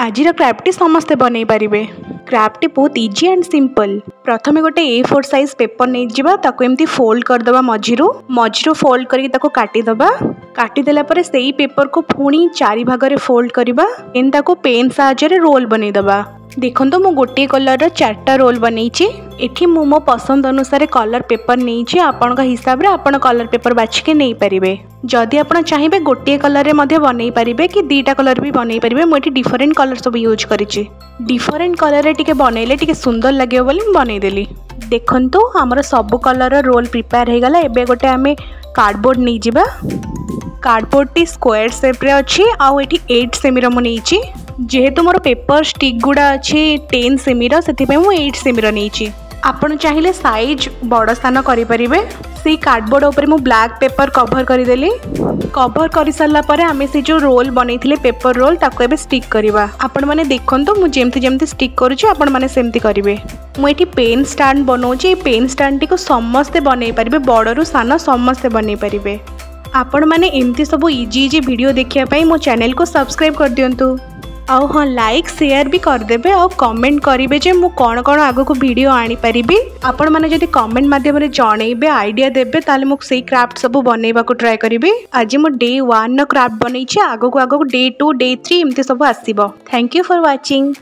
आजिर craft समस्ते बनै पारिबे। Craft बहुत इजी एंड सिंपल। प्रथमे गोटे A4 साइज पेपर नहीं जावा ताको एमती फोल्ड करदबा मझिरो फोल्ड करके ताको काटिदबा। काटिदेला परे सेई पेपर को पुणी 4 भाग रे फोल्ड करबा। एन ताको पेन साहाय्य रे रोल बनैदबा। देखो मु गोटे कलर 4टा रोल बनैछि। एठी मु मो पसंद अनुसार कलर पेपर नहीं आपण हिसाब रे आपण कलर पेपर बाछिके नहीं पारिबे। जदि आपण चाहिए गोटे कलर रे मध्य बनई पारिबे कि 2टा कलर भी बनई पारिबे। मु एठी डिफरेंट कलर सब यूज करिछि। डिफरेंट कलर रे टिके बनैले टिके सुंदर लागियो बोली बनई देली। देखंतु हमर सब कलर रोल प्रिपेयर हे गला। एबे गोटे हमें कार्डबोर्ड नहीं जिबा। कार्डबोर्ड टी स्क्वायर शेप रे अछि आ एठी 8 सेमी रो मु नेछि। जेहेतु मोर पेपर स्टिक गुड़ा अच्छी 10 सेमी से 8 सेमी नहीं। आपड़ चाहिए साइज बड़ स्थान करें। से कार्डबोर्ड उपर मु ब्लैक पेपर कवर करदेली। कवर कर सारा पर आम से जो रोल बनई पेपर रोल ताको एबे स्टिक करवा। आपण मैंने देखो मुझे जमती स्टिक करुँच करेंगे। मुझे पेन स्टैंड बनाऊँगी। पेन स्टैंड टी को समस्ते बनई पारे। बड़ू सान समस्ते बनई पारे। आपण मैंने एमती सब इजी इजी वीडियो देखापी मो चैनल को सब्सक्राइब कर दिंतु। आउ हाँ लाइक शेयर भी करदेबे। और कमेंट करेंगे जे मु कौन कौन आगो को वीडियो आनी पारिबी। आपण माने जदि कमेंट माध्यम रे जणैबे आइडिया देबे ताले मु सेई क्राफ्ट सब बनैबा को ट्राई करिबी। आज मु डे 1 न क्राफ्ट बनैछि। आगो को डे 2 डे 3 एमती सब आसीबो। Thank you for watching.